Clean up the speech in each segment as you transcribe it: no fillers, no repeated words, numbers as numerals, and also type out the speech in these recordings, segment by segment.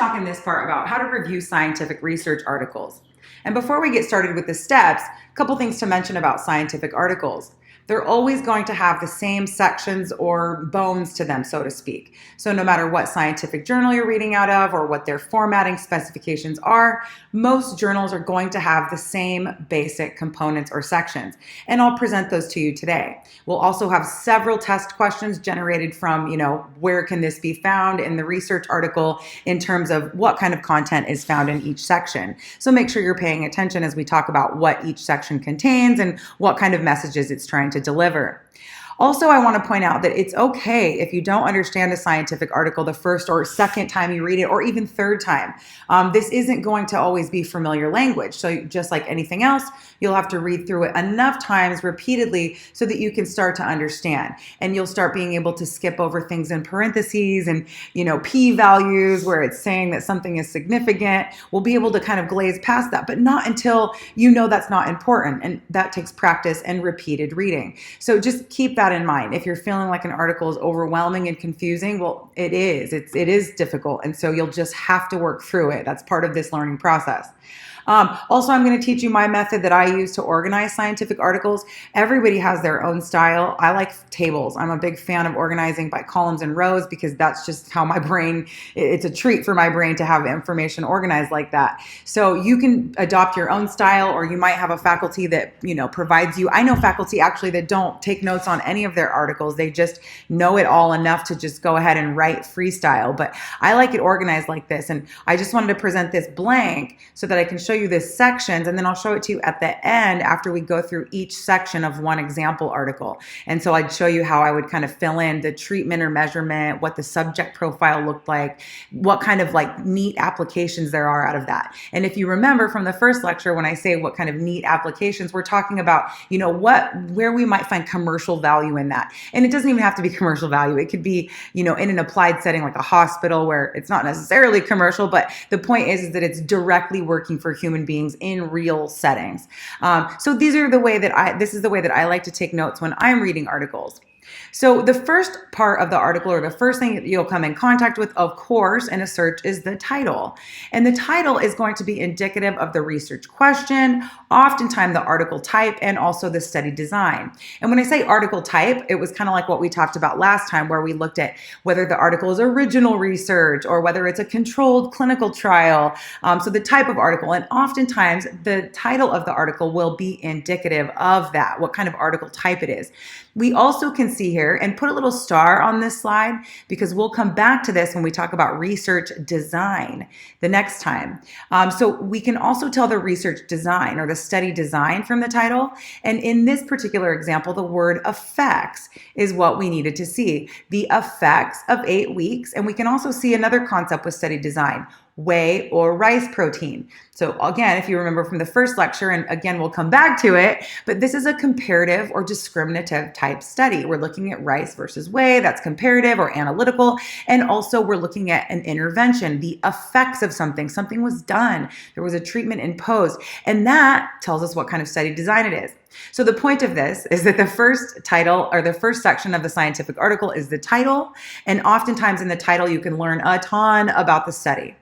talk in this part about how to review scientific research articles. And before we get started with the steps, a couple things to mention about scientific articles. They're always going to have the same sections or bones to them, so to speak. So no matter what scientific journal you're reading out of or what their formatting specifications are, most journals are going to have the same basic components or sections. And I'll present those to you today. We'll also have several test questions generated from, where can this be found in the research article in terms of what kind of content is found in each section. So make sure you're paying attention as we talk about what each section contains and what kind of messages it's trying to deliver. Also, I want to point out that it's okay if you don't understand a scientific article the first or second time you read it, or even third time. This isn't going to always be familiar language. So just like anything else, you'll have to read through it enough times repeatedly so that you can start to understand. And you'll start being able to skip over things in parentheses and, p-values where it's saying that something is significant. We'll be able to kind of glaze past that, but not until you know that's not important. And that takes practice and repeated reading. So just keep that in mind. If you're feeling like an article is overwhelming and confusing, well, it is. It is difficult. And so you'll just have to work through it. That's part of this learning process. Also, I'm going to teach you my method that I use to organize scientific articles. Everybody has their own style. I like tables. I'm a big fan of organizing by columns and rows because that's just how my brain, it's a treat for my brain to have information organized like that. So you can adopt your own style, or you might have a faculty that, provides you. I know faculty actually that don't take notes on any of their articles. They just know it all enough to just go ahead and write freestyle. But I like it organized like this. And I just wanted to present this blank so that I can show you the sections, and then I'll show it to you at the end after we go through each section of one example article. And so I'd show you how I would kind of fill in the treatment or measurement, what the subject profile looked like, what kind of neat applications there are out of that. And if you remember from the first lecture, when I say what kind of neat applications, we're talking about, where we might find commercial value in that. And it doesn't even have to be commercial value. It could be, in an applied setting like a hospital where it's not necessarily commercial, but the point is that it's directly working for human beings in real settings. So this is the way that I like to take notes when I'm reading articles. So the first part of the article, or the first thing that you'll come in contact with, of course, in a search is the title. And the title is going to be indicative of the research question, oftentimes the article type, and also the study design. And when I say article type, it was kind of like what we talked about last time, where we looked at whether the article is original research or whether it's a controlled clinical trial. So the type of article, and oftentimes the title of the article will be indicative of that, what kind of article type it is. We also can see here, and put a little star on this slide because we'll come back to this when we talk about research design the next time. So we can also tell the research design or the study design from the title. And in this particular example, the word effects is what we needed to see. The effects of 8 weeks. And we can also see another concept with study design: whey or rice protein. So again, if you remember from the first lecture, and again, we'll come back to it, but this is a comparative or discriminative type study. We're looking at rice versus whey. That's comparative or analytical. And also we're looking at an intervention, the effects of something. Something was done. There was a treatment imposed. And that tells us what kind of study design it is. So the point of this is that the first title, or the first section of the scientific article, is the title. And oftentimes in the title, you can learn a ton about the study.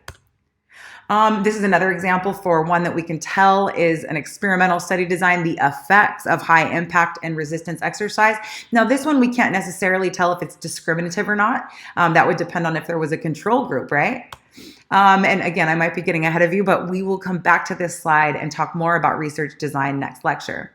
This is another example for one that we can tell is an experimental study design, the effects of high impact and resistance exercise. Now, this one we can't necessarily tell if it's discriminative or not. That would depend on if there was a control group, right? And again, I might be getting ahead of you, but we will come back to this slide and talk more about research design next lecture.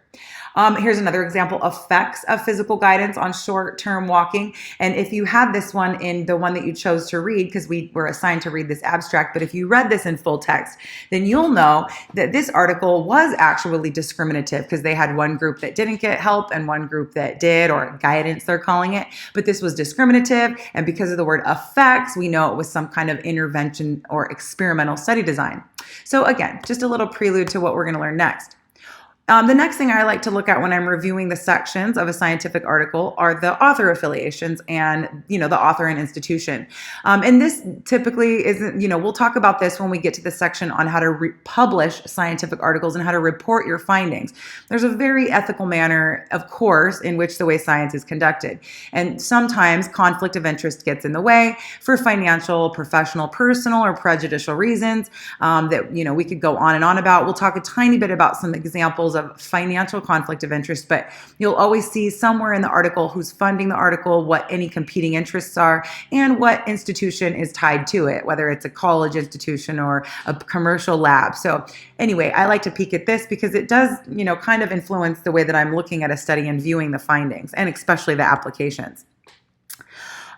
Here's another example: effects of physical guidance on short-term walking. And if you had this one in the one that you chose to read, because we were assigned to read this abstract, but if you read this in full text, then you'll know that this article was actually discriminative because they had one group that didn't get help and one group that did, or guidance they're calling it. But this was discriminative. And because of the word effects, we know it was some kind of intervention or experimental study design. So again, just a little prelude to what we're going to learn next. The next thing I like to look at when I'm reviewing the sections of a scientific article are the author affiliations and, the author and institution. And this typically isn't, we'll talk about this when we get to the section on how to publish scientific articles and how to report your findings. There's a very ethical manner, of course, in which the way science is conducted. And sometimes conflict of interest gets in the way for financial, professional, personal, or prejudicial reasons that, we could go on and on about. We'll talk a tiny bit about some examples of financial conflict of interest, but you'll always see somewhere in the article who's funding the article, what any competing interests are, and what institution is tied to it, whether it's a college institution or a commercial lab. So anyway, I like to peek at this because it does, kind of influence the way that I'm looking at a study and viewing the findings, and especially the applications.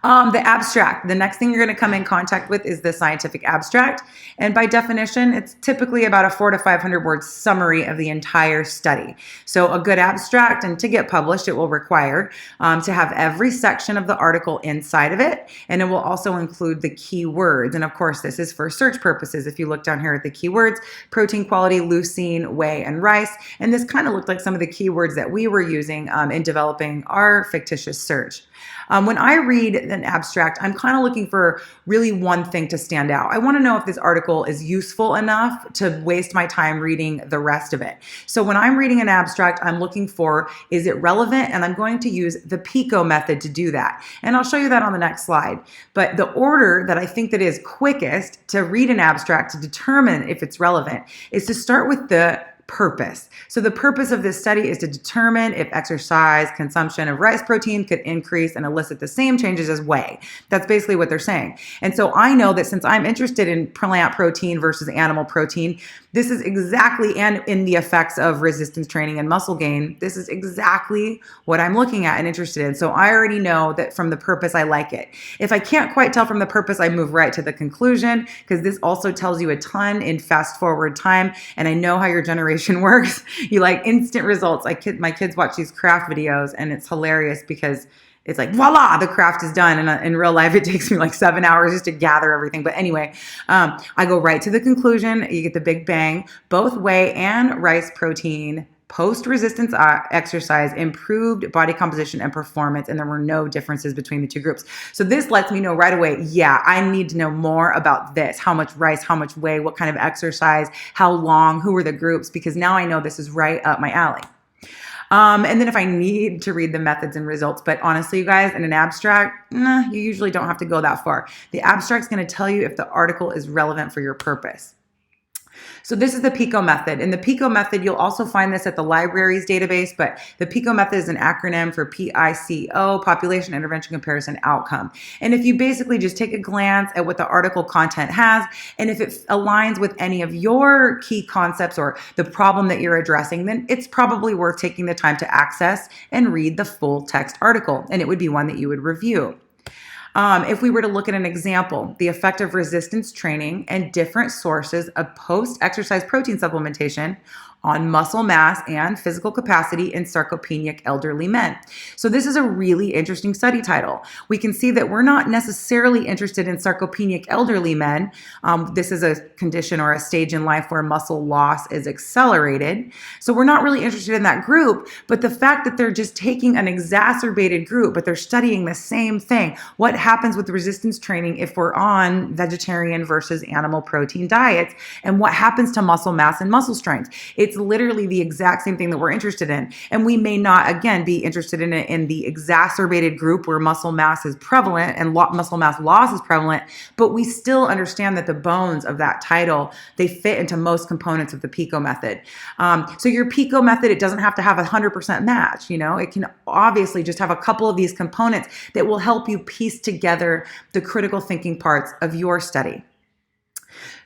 The abstract. The next thing you're going to come in contact with is the scientific abstract. And by definition, it's typically about a 400 to 500 word summary of the entire study. So a good abstract, and to get published, it will require to have every section of the article inside of it. And it will also include the keywords. And of course, this is for search purposes. If you look down here at the keywords, protein quality, leucine, whey, and rice. And this kind of looked like some of the keywords that we were using in developing our fictitious search. When I read an abstract, I'm kind of looking for really one thing to stand out. I want to know if this article is useful enough to waste my time reading the rest of it. So when I'm reading an abstract, I'm looking for, is it relevant? And I'm going to use the Pico method to do that. And I'll show you that on the next slide. But the order that I think that is quickest to read an abstract to determine if it's relevant is to start with the purpose. So the purpose of this study is to determine if exercise consumption of rice protein could increase and elicit the same changes as whey. That's basically what they're saying. And so I know that since I'm interested in plant protein versus animal protein, this is exactly, and in the effects of resistance training and muscle gain, this is exactly what I'm looking at and interested in. So I already know that from the purpose, I like it. If I can't quite tell from the purpose, I move right to the conclusion, because this also tells you a ton in fast forward time. And I know how your generation works. You like instant results. My kids watch these craft videos, and it's hilarious because it's like, voila, the craft is done. And in real life, it takes me like 7 hours just to gather everything. But anyway, I go right to the conclusion. You get the big bang. Both whey and rice protein post-resistance exercise improved body composition and performance, and there were no differences between the two groups. So this lets me know right away, yeah, I need to know more about this. How much rice, how much whey, what kind of exercise, how long, who were the groups, because now I know this is right up my alley. And then if I need to read the methods and results, but honestly, you guys, in an abstract, you usually don't have to go that far. The abstract's going to tell you if the article is relevant for your purpose. So this is the Pico method. In the Pico method, you'll also find this at the library's database, but the Pico method is an acronym for PICO, Population Intervention Comparison Outcome. And if you basically just take a glance at what the article content has, and if it aligns with any of your key concepts or the problem that you're addressing, then it's probably worth taking the time to access and read the full text article, and it would be one that you would review. If we were to look at an example, the effect of resistance training and different sources of post-exercise protein supplementation on muscle mass and physical capacity in sarcopenic elderly men. So this is a really interesting study title. We can see that we're not necessarily interested in sarcopenic elderly men. This is a condition or a stage in life where muscle loss is accelerated. So we're not really interested in that group, but the fact that they're just taking an exacerbated group, but they're studying the same thing. What happens with resistance training if we're on vegetarian versus animal protein diets, and what happens to muscle mass and muscle strength? It's literally the exact same thing that we're interested in. And we may not, again, be interested in it in the exacerbated group where muscle mass is prevalent and muscle mass loss is prevalent, but we still understand that the bones of that title, they fit into most components of the Pico method. So your Pico method, it doesn't have to have a 100% match. It can obviously just have a couple of these components that will help you piece together the critical thinking parts of your study.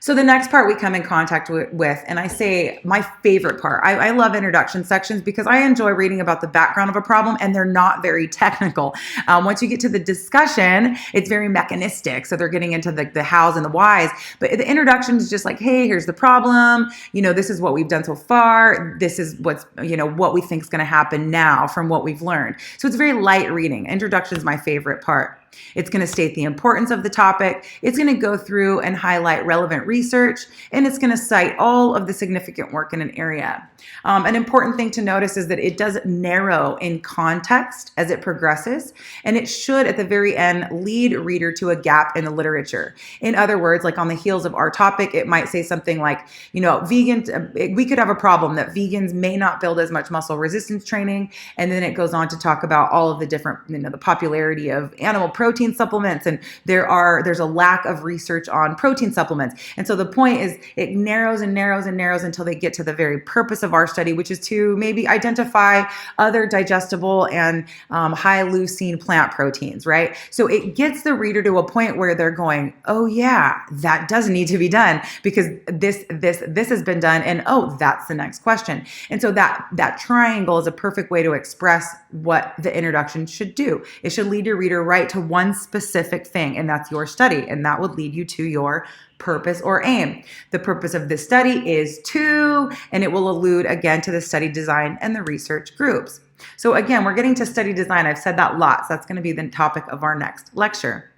So the next part we come in contact with, and I say my favorite part, I love introduction sections because I enjoy reading about the background of a problem, and they're not very technical. Once you get to the discussion, it's very mechanistic. So they're getting into the hows and the whys, but the introduction is just like, hey, here's the problem. This is what we've done so far. This is what we think is going to happen now from what we've learned. So it's very light reading. Introduction is my favorite part. It's going to state the importance of the topic. It's going to go through and highlight relevant research, and it's going to cite all of the significant work in an area. An important thing to notice is that it does narrow in context as it progresses, and it should, at the very end, lead reader to a gap in the literature. In other words, like on the heels of our topic, it might say something like, vegans, we could have a problem that vegans may not build as much muscle resistance training, and then it goes on to talk about all of the different, the popularity of animal protein supplements, and there's a lack of research on protein supplements. And so the point is it narrows and narrows and narrows until they get to the very purpose of our study, which is to maybe identify other digestible and high leucine plant proteins, right? So it gets the reader to a point where they're going, oh yeah, that does need to be done because this has been done, and oh, that's the next question. And so that triangle is a perfect way to express what the introduction should do. It should lead your reader right to one specific thing, and that's your study, and that would lead you to your purpose or aim. The purpose of this study is to, and it will allude again to the study design and the research groups. So again, we're getting to study design. I've said that lots. That's going to be the topic of our next lecture.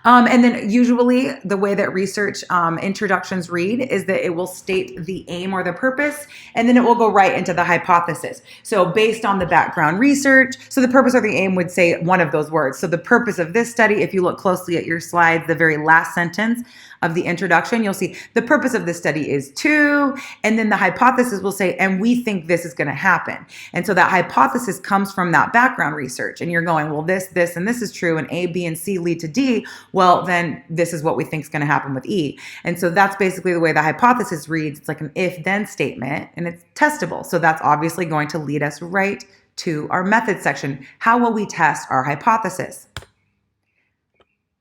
And then usually the way that research introductions read is that it will state the aim or the purpose, and then it will go right into the hypothesis. So based on the background research, so the purpose or the aim would say one of those words. So the purpose of this study, if you look closely at your slides, the very last sentence of the introduction, you'll see the purpose of this study is to, and then the hypothesis will say, and we think this is going to happen. And so that hypothesis comes from that background research, and you're going, well, this, and this is true, and A, B, and C lead to D. Well, then this is what we think is going to happen with E. And so that's basically the way the hypothesis reads. It's like an if-then statement, and it's testable. So that's obviously going to lead us right to our method section. How will we test our hypothesis?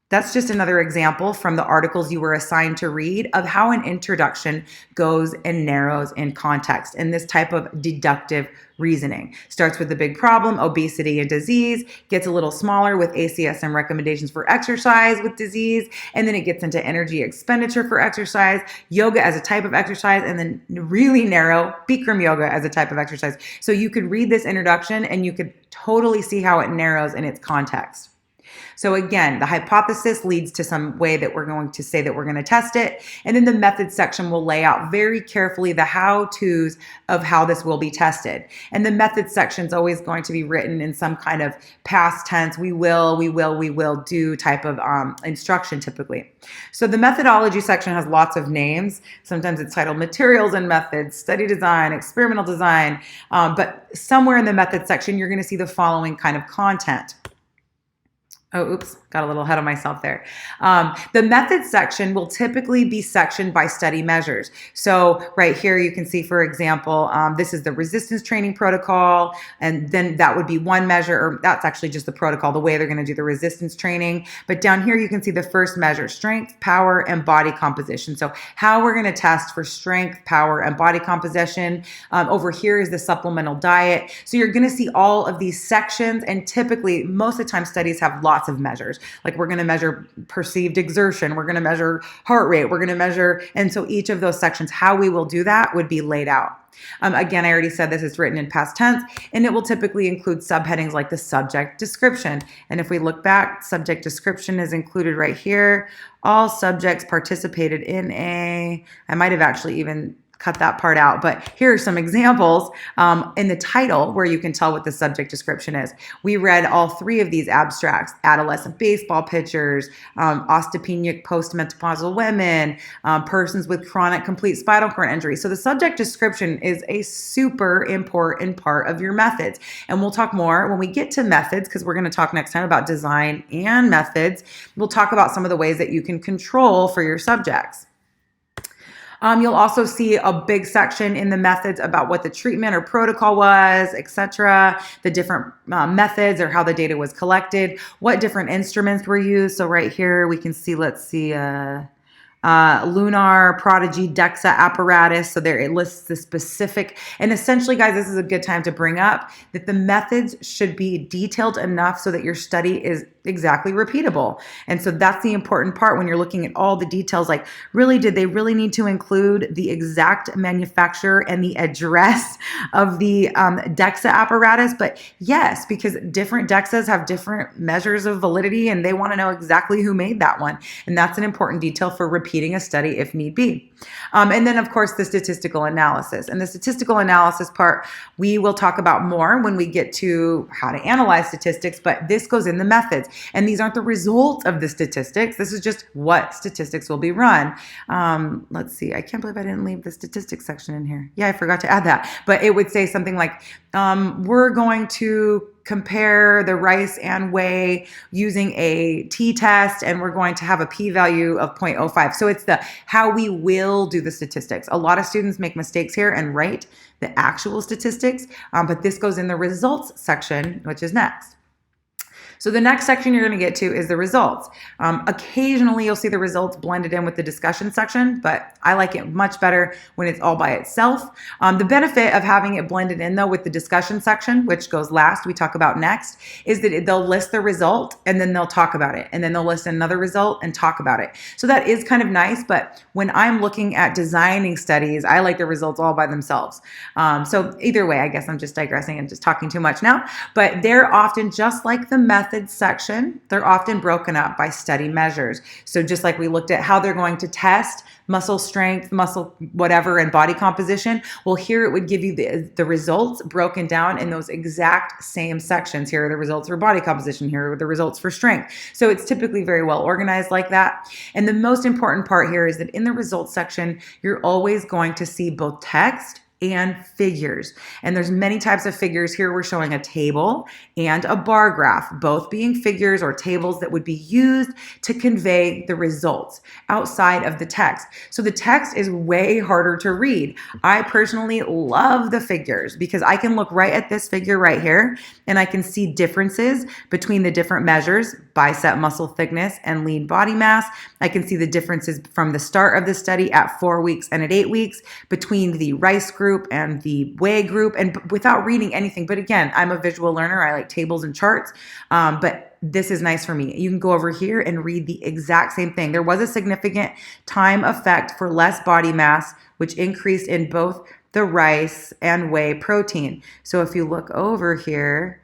That's just another example from the articles you were assigned to read of how an introduction goes and narrows in context. And this type of deductive reasoning starts with the big problem, obesity and disease, gets a little smaller with ACS and recommendations for exercise with disease, and then it gets into energy expenditure for exercise, yoga as a type of exercise, and then really narrow Bikram yoga as a type of exercise. So you could read this introduction and you could totally see how it narrows in its context. So again, the hypothesis leads to some way that we're going to say that we're going to test it. And then the method section will lay out very carefully the how-tos of how this will be tested. And the method section is always going to be written in some kind of past tense, we will do type of instruction typically. So the methodology section has lots of names. Sometimes it's titled materials and methods, study design, experimental design. But somewhere in the method section, you're going to see the following kind of content. Oh, oops, got a little ahead of myself there. The methods section will typically be sectioned by study measures. So right here, you can see, for example, this is the resistance training protocol, and then that would be one measure, or that's actually just the protocol, the way they're going to do the resistance training. But down here, you can see the first measure, strength, power, and body composition. So how we're going to test for strength, power, and body composition. Over here is the supplemental diet. So you're going to see all of these sections, and typically, most of the time, studies have lots of measures. Like we're going to measure perceived exertion, we're going to measure heart rate, we're going to measure, and so each of those sections, how we will do that would be laid out. Again, I already said this is written in past tense, and it will typically include subheadings like the subject description. And if we look back, subject description is included right here. All subjects participated in I might have actually even cut that part out, but here are some examples in the title where you can tell what the subject description is. We read all three of these abstracts: adolescent baseball pitchers, osteopenic postmenopausal women, persons with chronic complete spinal cord injury. So the subject description is a super important part of your methods. And we'll talk more when we get to methods, because we're going to talk next time about design and methods. We'll talk about some of the ways that you can control for your subjects. You'll also see a big section in the methods about what the treatment or protocol was, etc., the different methods or how the data was collected, what different instruments were used. So right here we can see, let's see, Lunar, Prodigy, DEXA apparatus. So there it lists the specific, and essentially, guys, this is a good time to bring up that the methods should be detailed enough so that your study is exactly repeatable. And so that's the important part when you're looking at all the details, like really, did they really need to include the exact manufacturer and the address of the DEXA apparatus? But yes, because different DEXAs have different measures of validity and they want to know exactly who made that one. And that's an important detail for repeating a study if need be. And then of course the statistical analysis. And the statistical analysis part, we will talk about more when we get to how to analyze statistics, but this goes in the methods. And these aren't the result of the statistics. This is just what statistics will be run. Let's see. I can't believe I didn't leave the statistics section in here. Yeah, I forgot to add that. But it would say something like, we're going to compare the rice and whey using a t-test, and we're going to have a p-value of 0.05. So it's the how we will do the statistics. A lot of students make mistakes here and write the actual statistics, but this goes in the results section, which is next. So the next section you're going to get to is the results. Occasionally you'll see the results blended in with the discussion section, but I like it much better when it's all by itself. The benefit of having it blended in though with the discussion section, which goes last, we talk about next, is that they'll list the result and then they'll talk about it. And then they'll list another result and talk about it. So that is kind of nice, but when I'm looking at designing studies, I like the results all by themselves. So either way, I guess I'm just digressing and just talking too much now, but they're often just like the methods section, they're often broken up by study measures. So just like we looked at how they're going to test muscle strength, muscle whatever, and body composition, well, here it would give you the results broken down in those exact same sections. Here are the results for body composition. Here are the results for strength. So it's typically very well organized like that. And the most important part here is that in the results section, you're always going to see both text and figures. And there's many types of figures. Here we're showing a table and a bar graph, both being figures or tables that would be used to convey the results outside of the text. So the text is way harder to read. I personally love the figures because I can look right at this figure right here and I can see differences between the different measures, bicep muscle thickness and lean body mass. I can see the differences from the start of the study at 4 weeks and at 8 weeks between the rice group and the whey group, and without reading anything. But again, I'm a visual learner. I like tables and charts, but this is nice for me. You can go over here and read the exact same thing. There was a significant time effect for less body mass, which increased in both the rice and whey protein. So if you look over here,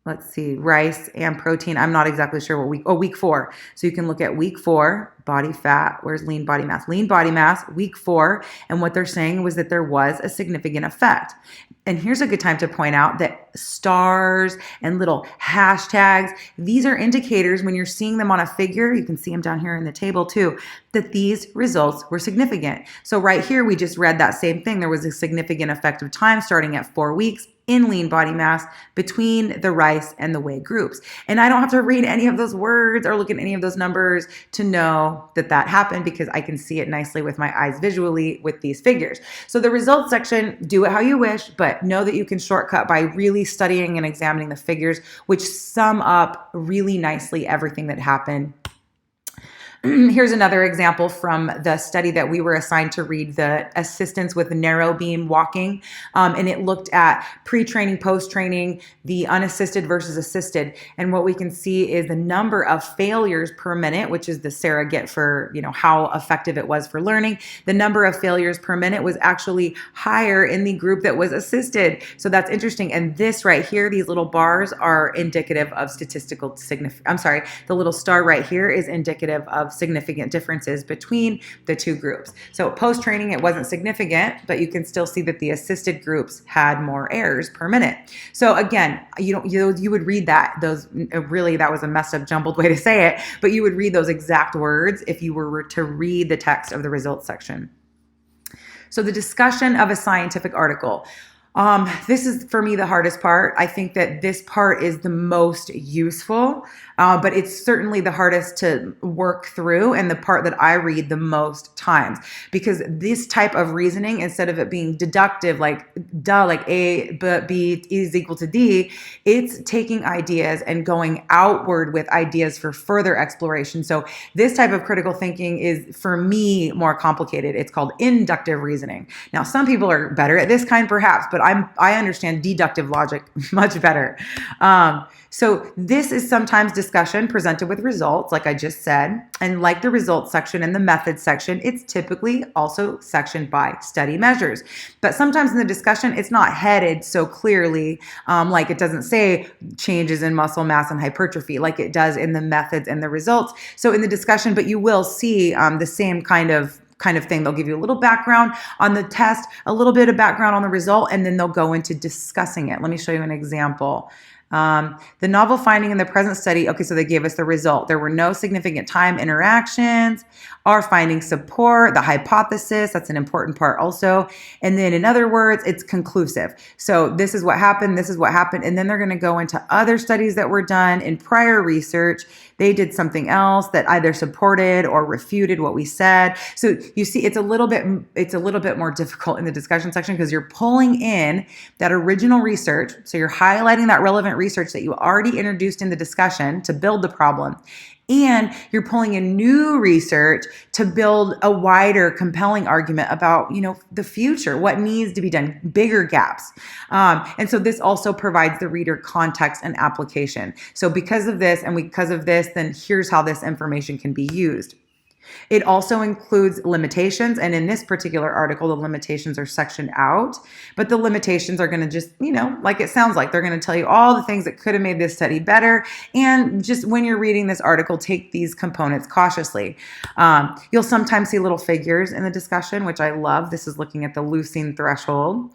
let's see, rice and protein. I'm not exactly sure what week 4. So you can look at week 4, body fat. Where's lean body mass? Lean body mass, week 4. And what they're saying was that there was a significant effect. And here's a good time to point out that stars and little hashtags, these are indicators when you're seeing them on a figure, you can see them down here in the table too, that these results were significant. So right here, we just read that same thing. There was a significant effect of time starting at 4 weeks in lean body mass between the rice and the whey groups. And I don't have to read any of those words or look at any of those numbers to know that that happened because I can see it nicely with my eyes visually with these figures. So the results section, do it how you wish, but know that you can shortcut by really studying and examining the figures, which sum up really nicely everything that happened. Here's another example from the study that we were assigned to read, the assistance with narrow beam walking. And it looked at pre-training, post-training, the unassisted versus assisted. And what we can see is the number of failures per minute, which is the surrogate for, how effective it was for learning. The number of failures per minute was actually higher in the group that was assisted. So that's interesting. And this right here, these little bars are indicative of statistical significance. I'm sorry, the little star right here is indicative of significant differences between the two groups. So post-training, it wasn't significant, but you can still see that the assisted groups had more errors per minute. So again, you would read that. That was a messed up, jumbled way to say it, but you would read those exact words if you were to read the text of the results section. So the discussion of a scientific article. This is, for me, the hardest part. I think that this part is the most useful, but it's certainly the hardest to work through and the part that I read the most times, because this type of reasoning, instead of it being deductive, like A but B is equal to D, it's taking ideas and going outward with ideas for further exploration. So this type of critical thinking is, for me, more complicated. It's called inductive reasoning. Now, some people are better at this kind, perhaps, but I understand deductive logic much better. So this is sometimes discussion presented with results, like I just said. And like the results section and the methods section, it's typically also sectioned by study measures. But sometimes in the discussion, it's not headed so clearly, like it doesn't say changes in muscle mass and hypertrophy like it does in the methods and the results. So in the discussion, but you will see the same kind of thing. They'll give you a little background on the test, a little bit of background on the result, and then they'll go into discussing it. Let me show you an example. The novel finding in the present study, okay, so they gave us the result. There were no significant time interactions. Our findings support the hypothesis. That's an important part also. And then in other words, it's conclusive. So this is what happened. This is what happened. And then they're going to go into other studies that were done in prior research. They did something else that either supported or refuted what we said. So you see, it's a little bit more difficult in the discussion section because you're pulling in that original research. So you're highlighting that relevant research that you already introduced in the discussion to build the problem. And you're pulling in new research to build a wider, compelling argument about, the future, what needs to be done, bigger gaps. And so this also provides the reader context and application. So because of this, then here's how this information can be used. It also includes limitations, and in this particular article, the limitations are sectioned out, but the limitations are going to just, like it sounds like, they're going to tell you all the things that could have made this study better, and just when you're reading this article, take these components cautiously. You'll sometimes see little figures in the discussion, which I love. This is looking at the leucine threshold.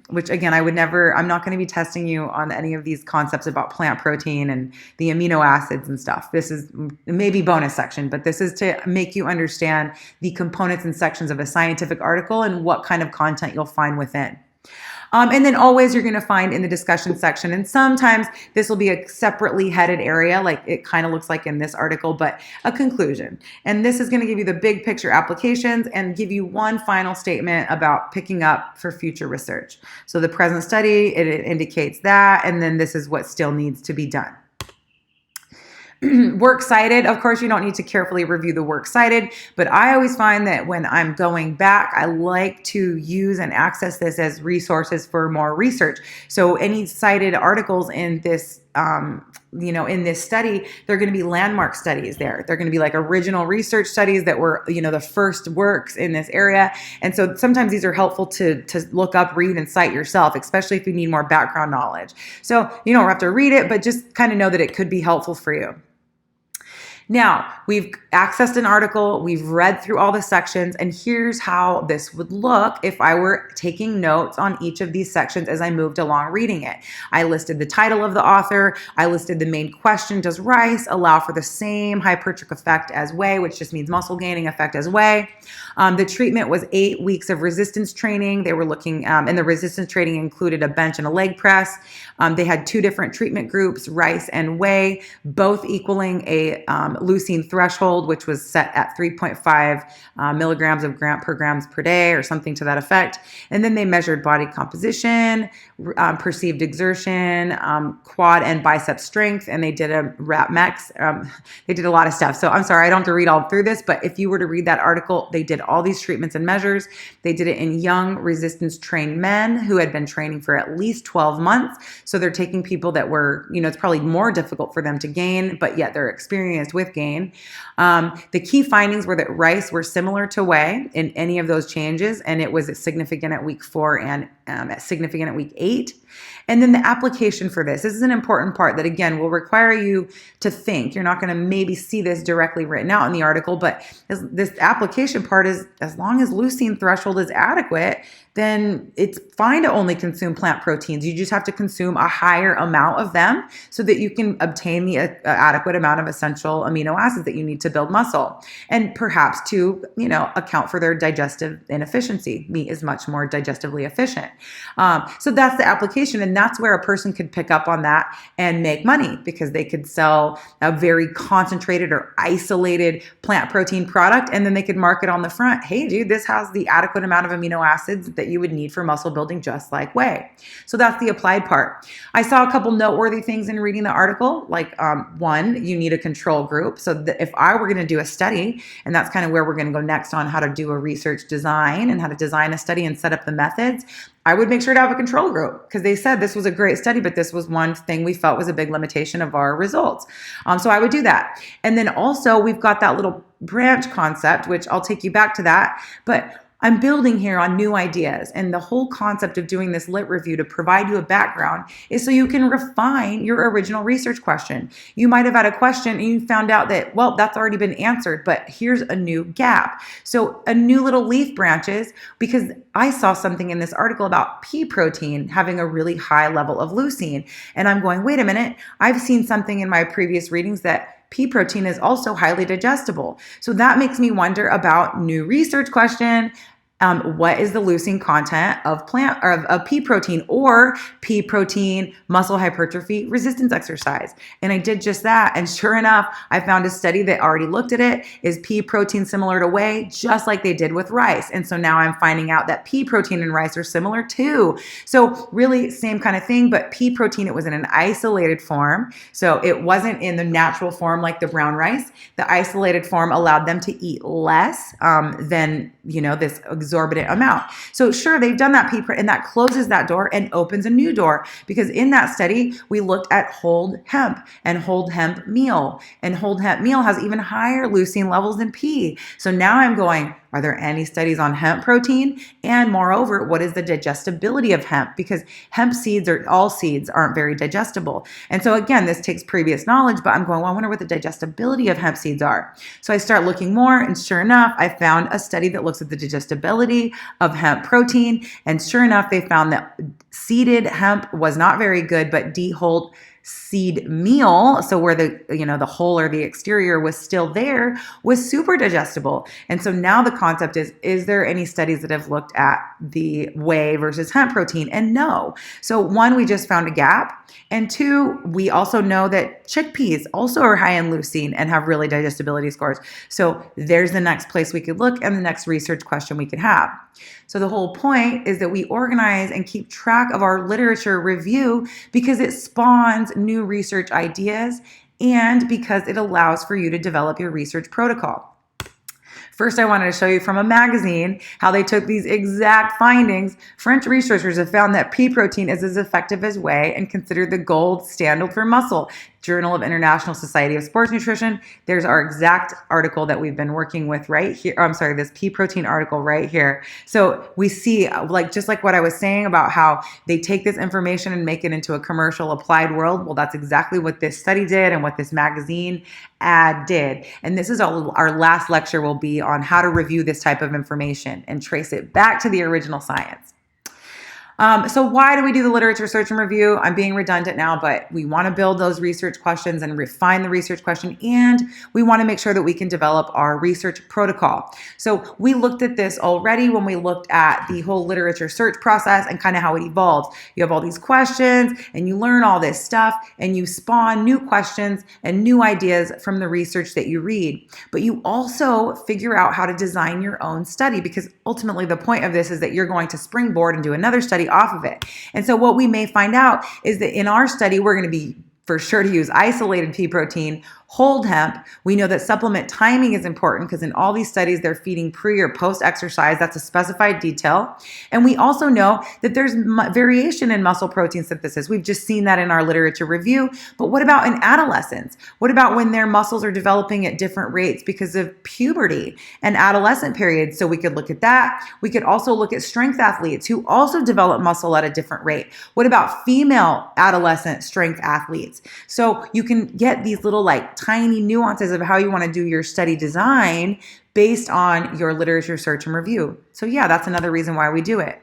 Which again, I'm not going to be testing you on any of these concepts about plant protein and the amino acids and stuff. This is maybe bonus section, but this is to make you understand the components and sections of a scientific article and what kind of content you'll find within. And then always you're going to find in the discussion section, and sometimes this will be a separately headed area, like it kind of looks like in this article, but a conclusion. And this is going to give you the big picture applications and give you one final statement about picking up for future research. So the present study, it indicates that, and then this is what still needs to be done. Works cited, of course, you don't need to carefully review the works cited, but I always find that when I'm going back, I like to use and access this as resources for more research. So any cited articles in this, in this study, they're going to be landmark studies there. They're going to be like original research studies that were, the first works in this area. And so sometimes these are helpful to look up, read, and cite yourself, especially if you need more background knowledge. So you don't have to read it, but just kind of know that it could be helpful for you. Now, we've accessed an article, we've read through all the sections, and here's how this would look if I were taking notes on each of these sections as I moved along reading it. I listed the title of the author, I listed the main question, does rice allow for the same hypertrophic effect as whey, which just means muscle gaining effect as whey. The treatment was 8 weeks of resistance training. They were looking, and the resistance training included a bench and a leg press. They had 2 different treatment groups, rice and whey, both equaling a leucine threshold, which was set at 3.5 milligrams of gram per grams per day or something to that effect. And then they measured body composition, perceived exertion, quad and bicep strength, and they did a rap max. They did a lot of stuff. So I'm sorry, I don't have to read all through this, but if you were to read that article, they did all these treatments and measures. They did it in young resistance trained men who had been training for at least 12 months. So they're taking people that were, it's probably more difficult for them to gain, but yet they're experienced with gain. The key findings were that rice were similar to whey in any of those changes, and it was significant at week 4 and significant at week 8. And then the application for this is an important part that, again, will require you to think. You're not going to maybe see this directly written out in the article, but this application part is, as long as leucine threshold is adequate, then it's fine to only consume plant proteins. You just have to consume a higher amount of them so that you can obtain the adequate amount of essential amino acids that you need to build muscle, and perhaps to, account for their digestive inefficiency. Meat is much more digestively efficient. So that's the application, and that's where a person could pick up on that and make money, because they could sell a very concentrated or isolated plant protein product, and then they could market on the front, hey dude, this has the adequate amount of amino acids that you would need for muscle building, just like whey. So that's the applied part. I saw a couple noteworthy things in reading the article, like one, you need a control group. So if I were going to do a study, and that's kind of where we're going to go next on how to do a research design and how to design a study and set up the methods, I would make sure to have a control group, because they said this was a great study, but this was one thing we felt was a big limitation of our results. So I would do that. And then also we've got that little branch concept, which I'll take you back to that. But I'm building here on new ideas, and the whole concept of doing this lit review to provide you a background is so you can refine your original research question. You might have had a question and you found out that, well, that's already been answered, but here's a new gap. So a new little leaf branches, because I saw something in this article about pea protein having a really high level of leucine. And I'm going, wait a minute, I've seen something in my previous readings that pea protein is also highly digestible. So that makes me wonder about new research question. What is the leucine content of pea protein, or pea protein muscle hypertrophy resistance exercise? And I did just that. And sure enough, I found a study that already looked at it. Is pea protein similar to whey, just like they did with rice? And so now I'm finding out that pea protein and rice are similar too. So really same kind of thing, but pea protein, it was in an isolated form. So it wasn't in the natural form like the brown rice. The isolated form allowed them to eat less than, this exorbitant amount. So sure, they've done that and that closes that door and opens a new door, because in that study, we looked at whole hemp and whole hemp meal, and whole hemp meal has even higher leucine levels than pea. So now I'm going, are there any studies on hemp protein? And moreover, what is the digestibility of hemp? Because hemp seeds, or all seeds, aren't very digestible. And so again, this takes previous knowledge, but I'm going, well, I wonder what the digestibility of hemp seeds are. So I start looking more, and sure enough, I found a study that looks at the digestibility of hemp protein. And sure enough, they found that seeded hemp was not very good, but de-hulled seed meal, so where the hull or the exterior was still there, was super digestible. And so now the concept is there any studies that have looked at the whey versus hemp protein? And no. So one, we just found a gap. And two, we also know that chickpeas also are high in leucine and have really digestibility scores. So there's the next place we could look and the next research question we could have. So the whole point is that we organize and keep track of our literature review, because it spawns new research ideas and because it allows for you to develop your research protocol. First, I wanted to show you from a magazine how they took these exact findings. French researchers have found that pea protein is as effective as whey and considered the gold standard for muscle. Journal of International Society of Sports Nutrition. There's our exact article that we've been working with right here. This pea protein article right here. So we see, just like what I was saying about how they take this information and make it into a commercial applied world. Well, that's exactly what this study did and what this magazine ad did. And this is our last lecture will be on how to review this type of information and trace it back to the original science. So why do we do the literature search and review? I'm being redundant now, but we want to build those research questions and refine the research question, and we want to make sure that we can develop our research protocol. So we looked at this already when we looked at the whole literature search process and kind of how it evolves. You have all these questions and you learn all this stuff and you spawn new questions and new ideas from the research that you read. But you also figure out how to design your own study, because ultimately the point of this is that you're going to springboard and do another study off of it. And so what we may find out is that in our study, we're going to be for sure to use isolated pea protein, whole hemp. We know that supplement timing is important, because in all these studies, they're feeding pre or post exercise. That's a specified detail. And we also know that there's variation in muscle protein synthesis. We've just seen that in our literature review. But what about in adolescents? What about when their muscles are developing at different rates because of puberty and adolescent periods? So we could look at that. We could also look at strength athletes who also develop muscle at a different rate. What about female adolescent strength athletes? So you can get these little tiny nuances of how you want to do your study design based on your literature search and review. So yeah, that's another reason why we do it.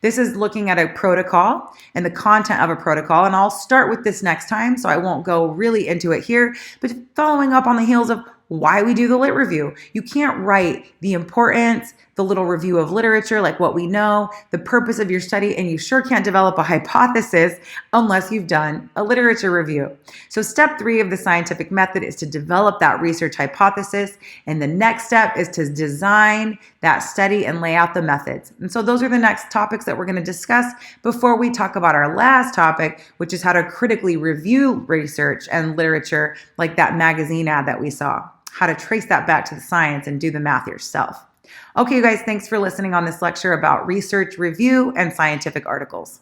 This is looking at a protocol and the content of a protocol, and I'll start with this next time, so I won't go really into it here, but following up on the heels of why we do the lit review. You can't write the importance, the little review of literature, like what we know, the purpose of your study, and you sure can't develop a hypothesis unless you've done a literature review. So step 3 of the scientific method is to develop that research hypothesis, and the next step is to design that study and lay out the methods. And so those are the next topics that we're going to discuss before we talk about our last topic, which is how to critically review research and literature, like that magazine ad that we saw, how to trace that back to the science and do the math yourself. Okay, you guys, thanks for listening on this lecture about research review and scientific articles.